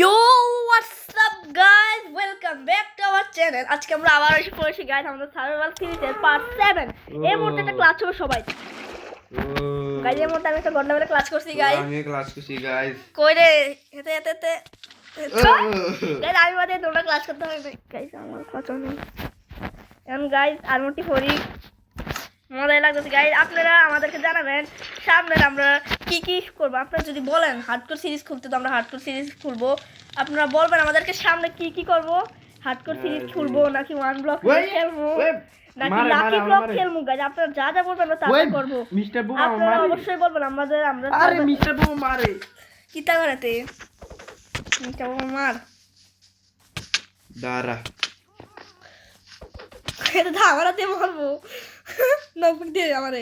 Yo, what's up guys? Welcome back to our channel. আজকে আমরা আবার এসে পড়েছি গাইস আমাদের সার্ভাইভাল সিরিজের পার্ট 7। এই মুহূর্তে একটা ক্লাস হবে সবাই। গাইস এই মুহূর্তে আমি একটা গন্ডামের ক্লাস করছি গাইস। আমি ক্লাস করছি গাইস। কই রে? হেতে গাইস আমি বাদে তোমরা ক্লাস করতে হবে গাইস আমার ক্লাস নেই। এখন গাইস আরমটি ফরি মজা লাগতেছে গাইস। আপনারা আমাদেরকে জানাবেন সামনে আমরা কি কি করব। আপনারা যদি বলেন হার্ডকোর সিরিজ খুলতে তো আমরা হার্ডকোর সিরিজ খুলবো। আপনারা বলবেন আমাদেরকে সামনে কি কি করব। হার্ডকোর সিরিজ খুলবো নাকি ওয়ান ব্লক খেলবো নাকি লাকি ব্লক খেলবো গাইস। আপনারা যা যা বলবেন আমরা তা করব। মিস্টার বুমা মারে। আপনারা অবশ্যই বলবেন আমরা আরে মিস্টার বুমা মারে। কিতা করেতে মিস্টার বুমা মার দাঁড়া এটা ধামারাতে মারবো। নক দিয়ে আমারে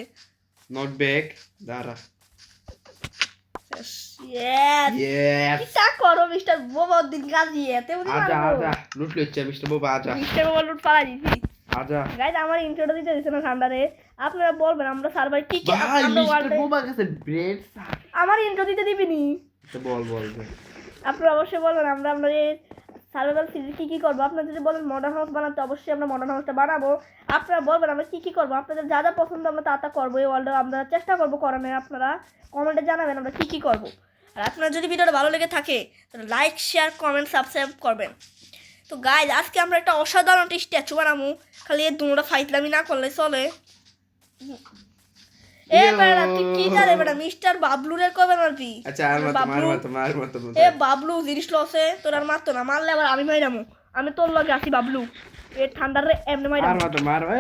নট ব্যাক দাঁড়া। Yes. Yes. কিতা করো মিস্টার বোবা দিন কাজি এতে বুঝি আজা মারবো। আজা লুট লইছে মিস্টার বুমা আজা। মিস্টার বোবা লুট পালা দিছি। আজা গাইস আমার ইন্ট্রোটা দিতে দিছেন না ঠান্ডারে। আপনারা বলবেন আমরা সার্ভার কি কি ভাই আমরা মিস্টার ওয়ার্ল্ডে বুমা কাছে ব্রেড আমার ইন্ট্রো দিতে দিবিনি। তো বল বল আপনারা অবশ্যই বলবেন আমরা এই সার্ভাইভাল সিরিজ কি কি করব। আপনারা যদি বলেন মডার্ন হাউস বানাতে অবশ্যই আমরা মডার্ন হাউসটা বানাবো। আপনারা বলবেন আমরা কি কি করব। আপনাদের যা যা পছন্দ আমরা তা তা করবো। এই ওয়ার্ল্ডে আমরা চেষ্টা করব করানোর। আপনারা কমেন্টে জানাবেন আমরা কি কি করব। আর আপনার যদি ভিডিওটা ভালো লেগে থাকে তাহলে লাইক শেয়ার কমেন্ট সাবস্ক্রাইব করবেন। তো গাইজ আজকে আমরা একটা অসাধারণ একটা স্ট্যাচু বানাবো। খালি এই দুটোটা ফাইটলামি না করলে চলে। এ বেটা তুই কি জানে বেটা মিস্টার বাবলুরে কবে মারবি? আচ্ছা আর মত এ বাবলু জিনিস লসে তোর আর মারতো না। মারলে আবার আমি মাইরামু। আমি তোর লগে আসি বাবলু। এ ঠান্ডার রে এমনি মাইরামু। আর মত মার ভাই।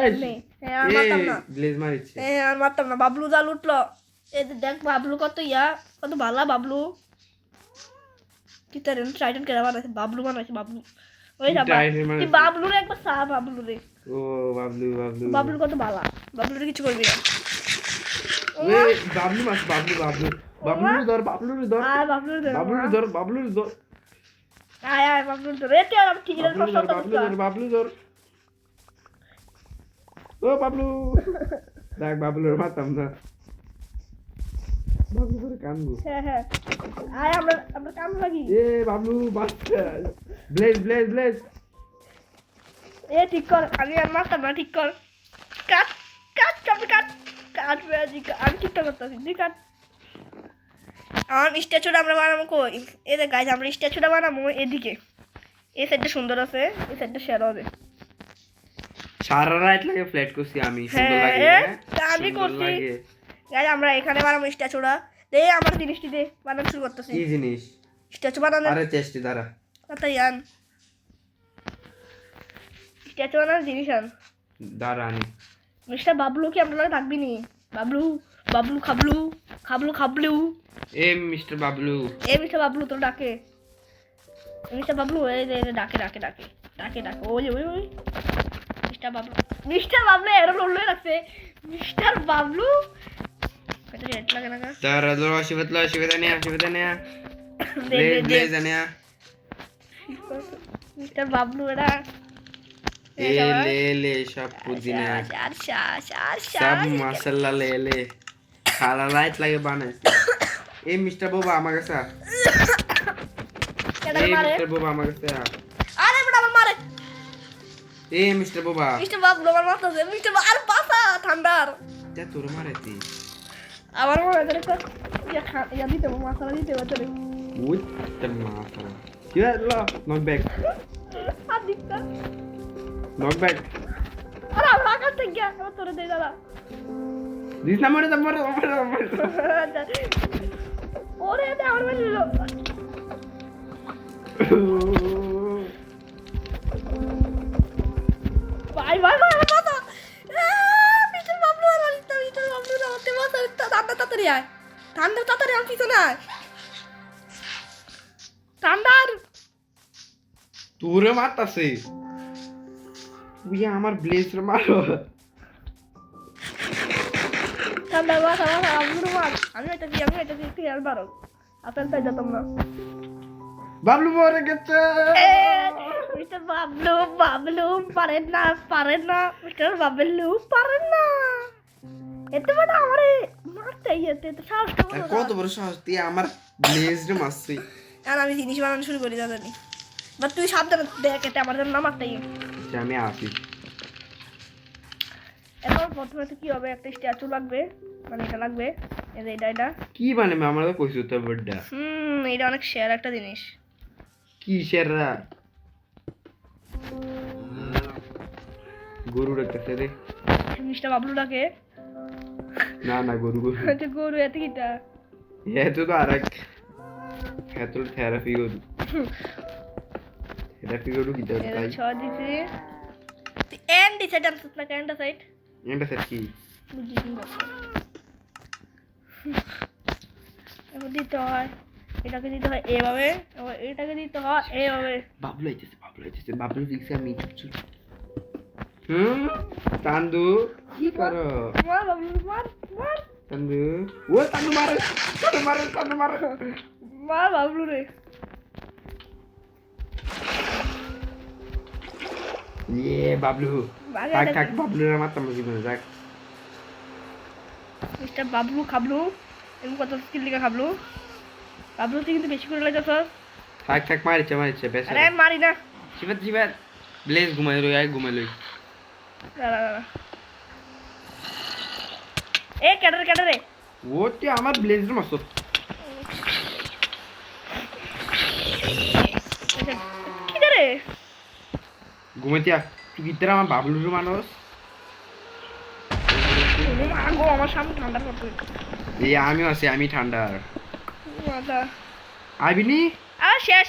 হ্যাঁ আর মারতাম না। ব্লেজ মারিছে। হ্যাঁ আর মারতাম না। বাবলু যা লুটলো। এই দেখ বাবলু কত কত ভালো বাবলু। কি তার ট্রাইডেন্ট কেরা বানাইছে বাবলু বানাইছে বাবলু। ওই যা তুই বাবলুরে একবার সা বাবলুরে। ও বাবলু কত ভালো। বাবলুরে কিছু করবি না। ওই বাবলু ধর আর বাবলুরে ধর আয় বাবলুর ধর। এতে আর ঠিক আছে বাবলু ধর ও বাবলু দেখ বাবলুর মারতাম না। বাবলু ধরে কানবো। হ্যাঁ আয় আমরা কাম লাগি। এ বাবলু বাচ্চা ব্লেজ এ ঠিক কর। আমি আর মারতাম না। ঠিক কর। কাট আমি ঠিকঠাক করতেছি। তুই কাট। আমার স্ট্যাচুটা আমরা বানাবো কই? এই যে গাইজ আমরা স্ট্যাচুটা বানাবো এদিকে। এই সাইডটা সুন্দর আছে, এই সাইডটা সেরা হবে। সারা রাত লাগে ফ্ল্যাট করছি আমি। সুন্দর লাগে আমি করছি গাইজ। আমরা এখানে বানাবো স্ট্যাচুটা। দে আমার জিনিসটি দে বানানো শুরু করতেছি। কি জিনিস? স্ট্যাচু বানানো। আরে চেষ্টি দাঁড়া তাই আন স্ট্যাচু বানানোর জিনিস আন। দাঁড়া আনি। মিস্টার বাবলু কি আপনারা থাকবি নি? বাবলু খাবলু এ মিস্টার বাবলু মিস্টার বাবলু তো ডাকে। মিস্টার বাবলু এই ডাকে ওই মিস্টার বাবলু এর লোলে রাখছে। মিস্টার বাবলু এটা রেড লাগে না। দাঁড়া শিবত নে ব্লেজ নে মিস্টার বাবলু এরা এ ले সব পুদিনা সব মশলা ले খালা লাইট লাগে বানাইছে। এ মিস্টার বাবা আমার কাছে মিস্টার বাবা আমার কাছে আরে বড় আমার মারে। এ মিস্টার বাবা আমার মারতেছে। মিস্টার আর পাসা ঠান্ডার যা তোর মারে তুই আমার মনে হয় একটা ইয়া দিতে মশলা দিতে বছরে ওই তোর মাথা কি হলো নট ব্যাক আর দিকটা নট ব্যাক আরে আমার কাছ থেকে গিয়া আমার তোরে দেই দাদা দিস না মরে ওরে দে আমার মেলো ভাই মাথা মিস্টার বাবলু আর মিস্টার বাবলু না হতে মাথা তাড়াতাড়ি আয়। তাড়াতাড়ি আর কিছু না ঠান্ডার তোরে মারতাছে তুই আমার ব্লেজ রে মারো। ঠান্ডার মাথা বাবলু মার। আমি এটা দিয়ে খেয়াল পারো আপেল তাই যেতাম না। বাবলু মরে গেছে। মিস্টার বাবলু পারেন না মিস্টার বাবলু পারেন না। এত বড় আমারে মারতে এতে তো সাহস কত বড় সাহস তুই আমার ব্লেজ রে মারছিস। আর আমি জিনিস বানানো শুরু করি দাদানি বা তুই সাবধানে দেখ এটা আমার জন্য নামারটাই আচ্ছা, আমি আসি। এখন প্রথমে তো কি হবে একটা স্ট্যাচু লাগবে মানে এটা লাগবে এই যে এটা কি বানাবে আমরা তো কইছি তো বড়টা এটা অনেক শেয়ার একটা জিনিস কি শেররা গরু রাখতেছে রে মিস্টার বাবলুটাকে না না গরু গরু গরু এত কিটা এত তো আর এক এত থেরাপি গরু থেরাপি গরু কি তাই ছয় দিছি এন্ড দিছে ডান্স না ক্যান্ডা সাইড এটা স্যার কি বুঝিনি এবার দিতে হয় এটাকে দিতে হয় এভাবে আবার এটাকে দিতে হয় এভাবে বাবলু আইতেছে বাবলু দিছে আমি চুপ তান্দু কি করো মার বাবলু মার মার তান্দু ও তান্দু মার মার বাবলু রে ইয়ে বাবলু থাক বাবলুর মারতাম জীবনে যাক মিস্টার বাবলু খাবলু এমন কত স্কিল লিখা খাবলু বাবলু তুই কিন্তু বেশি করে লাগে স্যার থাক মারিছে বেশ আরে আমি মারি না শিবাত ব্লেজ ঘুমাই লই দাঁড়া এ ক্যাডারে ও তে আমার ব্লেজের মারছ কি করে ঘুমাইতিয়া তুই কিতরা আমার বাবলুর মানুষ মাগো আমার সামনে ঠান্ডা পড়ছে এই আমিও আছি আমি ঠান্ডা মাথা আইবিনি শেষ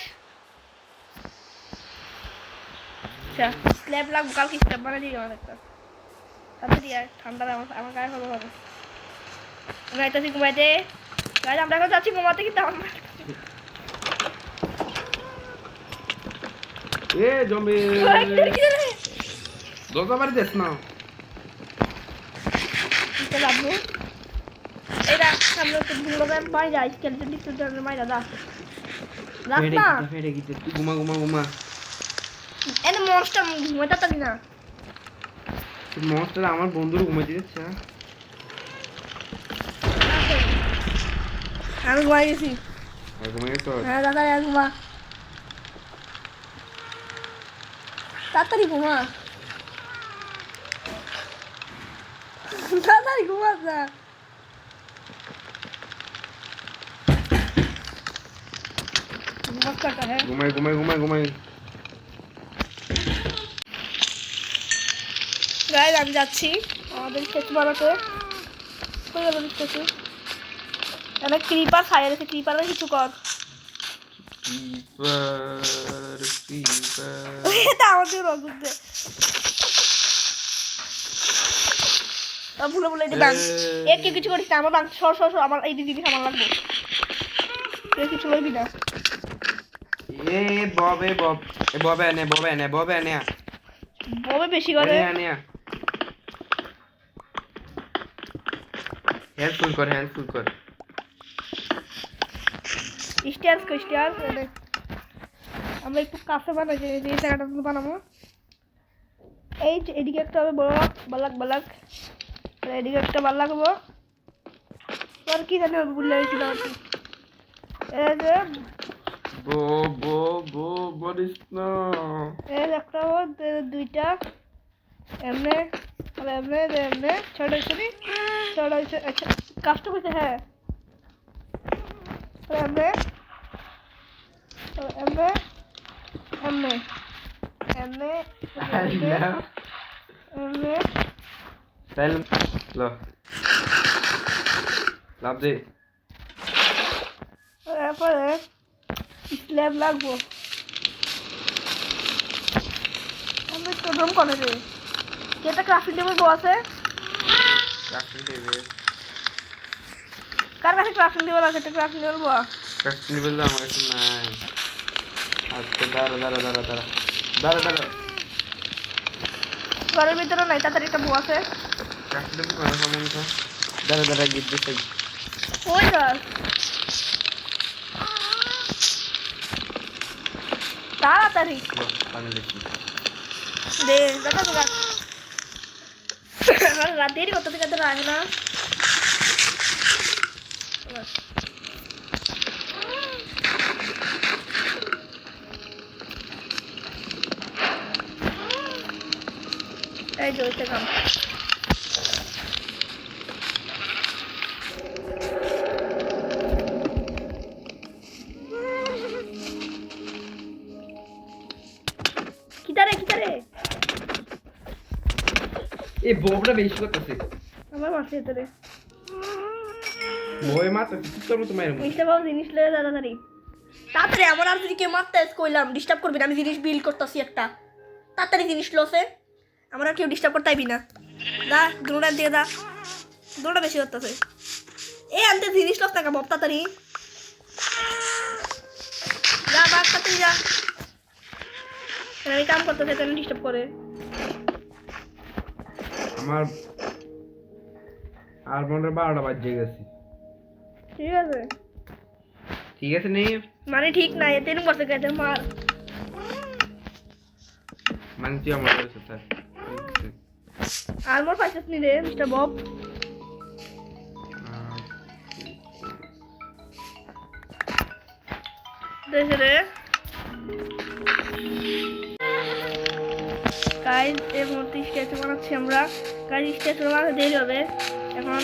স্ল্যাব লাগবো কালকে স্ল্যাব বানিয়ে দিই আমার একটা তাড়াতাড়ি আয় ঠান্ডা আমার গায়ে হবে হবে আমি আইতাছি ঘুমাইতে গায়ে আমরা এখন যাচ্ছি ঘুমাতে কিন্তু আমার এ জম্বি দোকা বাড়ি দেখ না লাভলু এটা সামনে একটু ভুল করে বাড়ি যাই স্কেলেটন একটু মাইরা দা রাখ না ফেড়ে গিতে তুই ঘুমা এনে মনস্টার ঘুমাইতে পারি না মনস্টার আমার বন্ধুর ঘুমাইতে দিচ্ছে আমি ঘুমাই গেছি আর ঘুমাই গেছ হ্যাঁ দাদা ঘুমা তাড়াতাড়ি ঘুমা তাড়াতাড়ি ঘুমা না ঘুমাই গাইজ আমি যাচ্ছি আমাদের স্ট্যাচু বানাতে কই গেল স্ট্যাচু অনেক ক্রিপার ফায়ার আছে ক্রিপারের কিছু কর এটা আমাদের রজত দে ভুলে এটা ব্যাংক এ কি কিছু করিস না আমার ব্যাংক সর আমার এই জিনিস আমার লাগবে তুই কিছু লইবি না এ ববে নে ববে বেশি করে হেল্পফুল কর স্টার আমরা একটু কাছে বানাই যে জায়গাটা বানাবো এই যে এদিকে একটা হবে বড় বালাক এদিকে একটা ভাল লাগবো আর কি জানি ভুলে গেছিলাম এই যে বলিস না এই একটা দুইটা এমনে ছড়া হয়েছে আচ্ছা কাজটা করছে হ্যাঁ এমনে লাভ দে তারপরে স্ল্যাব লাগবো আমি তো দম করে রে যেটা ক্রাফটিং টেবিল বউ আছে কার কাছে ক্রাফটিং টেবিল আছে এটা ক্রাফটিং টেবিল বউ ক্রাফটিং টেবিল আমার কাছে নাই আচ্ছা দাঁড়া ঘরের ভিতরে নাই তাড়াতাড়ি একটা বউ আছে ক্রাফটিং টেবিল মানে কেমন তো দাঁড়া গিট দিতে ওই গাছ তাড়াতাড়ি পানি দেখি দে দেখা তো রাতেরই কত থেকে তো রাখে না এই যে ওইটা কাম কিতারে এই বউটা বেশি করতেছে আমার মারছে তোরে বউয়ে মারতেছে তোর মতো মায়ের মিস্টার বাবু জিনিস লয়ে যা তাড়াতাড়ি আমার আর যদি কেউ মারতে কইলাম ডিস্টার্ব করবি না আমি জিনিস বিল করতেছি একটা তাড়াতাড়ি জিনিস লসে আমার আর কেউ ডিস্টার্ব করতে আইবি না যা দুটা দিয়ে যা দুটা বেশি করতেছে এ আনতে জিনিস লস টাকা বব তাড়াতাড়ি যা বাদ তাড়াতাড়ি যা আমি কাম করতেছে তাহলে ডিস্টার্ব করে আমার আর মনে 12টা বাজে গেছে ঠিক আছে নেই মানে ঠিক নাই তেরুম করতে গেছে মার মানে তুই আমার কাছে থাক আর মোর পাইছিস নি রে মিস্টার বব দেখে রে গাইজ এই মুহূর্তে স্ট্যাচু বানাচ্ছি আমরা গাইজ স্ট্যাচু বানাতে দেরি হবে এখন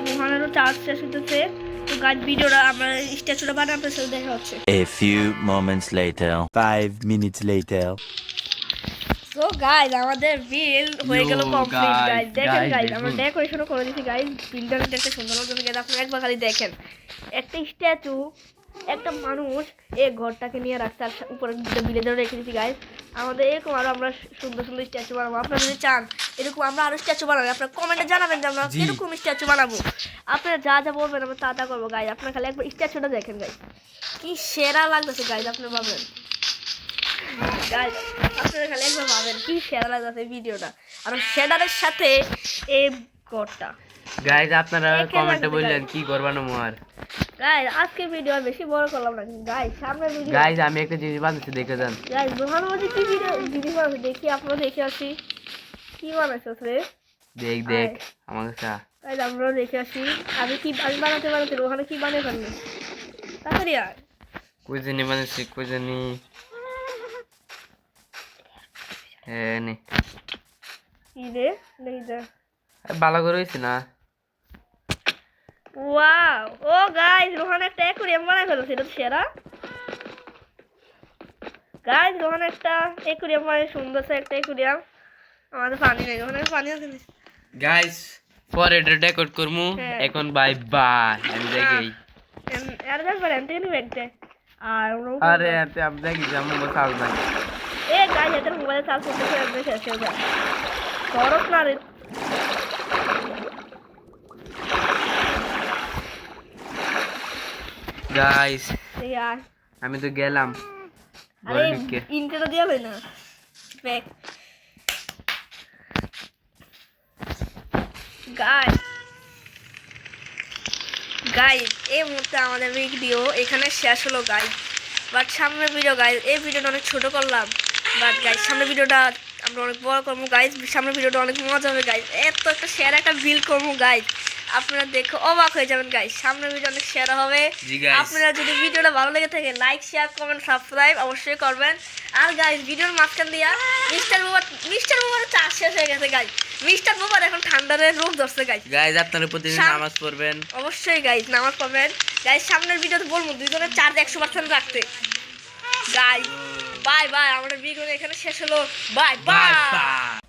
দুহানেরও চার্জ শেষ হতেছে তো গাইজ ভিডিওটা আমরা স্ট্যাচুটা বানাতে আপনার সাথে দেখা হচ্ছে A few moments later, 5 minutes later. So guys আমাদের বিল হয়ে গেল কমপ্লিট গাইজ দেখেন গাইজ আমরা ডেকোরেশনও করে দিয়েছি গাইজ বিলটা দেখতে সুন্দর জন্য গাইজ আপনারা একবার খালি দেখেন একটা স্ট্যাচু একটা মানুষ এই ঘরটাকে নিয়ে রাখছে আর উপরে বিলে ধরে রেখে দিয়েছি গাইজ আমাদের এরকম আরো আমরা সুন্দর সুন্দর স্ট্যাচু বানাবো আপনারা যদি চান এরকম আমরা আরো স্ট্যাচু বানাবো আপনারা কমেন্টে জানাবেন যে আমরা কিরকম স্ট্যাচু বানাবো আপনারা যা যা বলবেন আমরা তা তা করবো গাইজ আপনারা খালি একবার স্ট্যাচুটা দেখেন গাইজ কি সেরা লাগতেছে গাইজ আপনারা ভাবেন গাইজ আপনারা খালি একবার ভাবেন কি সেরা লাগতেছে ভিডিওটা আর শেডারের সাথে এই ঘরটা গাইজ আপনারা কমেন্টে বললেন কি করবানো মোর গাইজ আজকে ভিডিও আর বেশি বড় করলাম না গাইজ সামনের ভিডিও গাইজ আমি একটা জিনিস বানাচ্ছি দেখে যান গাইজ দোকানের মধ্যে কি ভিডিও জিনিস বানাচ্ছে দেখি আপনারা দেখে আসি কি বানাচ্ছে রে দেখ দেখ আমার কাছে গাইজ আমরা দেখে আসি আমি বানাতে ওখানে কি বানিয়ে ফেললি তাড়াতাড়ি আর কই জানি বানাচ্ছি কই জানি নে কি রে দেখি যা ভালো করে হয়েছে না ওয়াও ও গাইজ রোহান একটা অ্যাকুরিয়াম বানায় ফেলেছে এটা তো সেরা গাইজ রোহান একটা অ্যাকুরিয়াম বানায় সুন্দর একটা অ্যাকুরিয়াম আমাদের পানি নেই ওখানে পানি আছে গাইজ পরে এটা রেকর্ড করমু এখন বাই বাই আমি দেখি আর দেখবার এনতে নি ব্যাগতে আর আরে এতে আমি দেখি যাবো বসাল না এ গাইজ এটার মোবাইলে চার্জ করতে একদম শেষ হয়ে যায় খরচ না রে গাইস यार আমি তো গেলাম अरे इनके तो दिया लेना बैक গাইজ এই মুহূর্তে আমাদের ভিডিও এখানে শেষ হলো গাইজ বাট সামনের ভিডিও গাইজ এই ভিডিওটা অনেক ছোট করলাম বাট গাইজ সামনের ভিডিওটা আমরা অনেক বড় করবো গাইজ সামনের ভিডিওটা অনেক মজা হবে গাইজ এত একটা শেয়ার একটা বিল করবো গাইজ আপনারা দেখে অবাক হয়ে যাবেন গাইজ সামনের ভিডিও অনেক শেয়ার হবে আপনারা যদি ভিডিওটা ভালো লেগে থাকে লাইক শেয়ার কমেন্ট সাবস্ক্রাইব অবশ্যই করবেন আর গাইজ ভিডিওর মাঝখান দিয়া মিস্টার বুবার চার্জ শেষ হয়ে গেছে গাইজ মিস্টার বুবার এখন ঠান্ডারে রোগ ধরছে গাইজ আপনারা প্রতিদিন নামাজ পড়বেন অবশ্যই গাইজ নামাজ পড়বেন গাইজ সামনের ভিডিওতে বলবো দুইজনের চার্জ 100% রাখতে গাইজ বাই বাই আমাদের ভিডিও এখানে শেষ হলো বাই বাই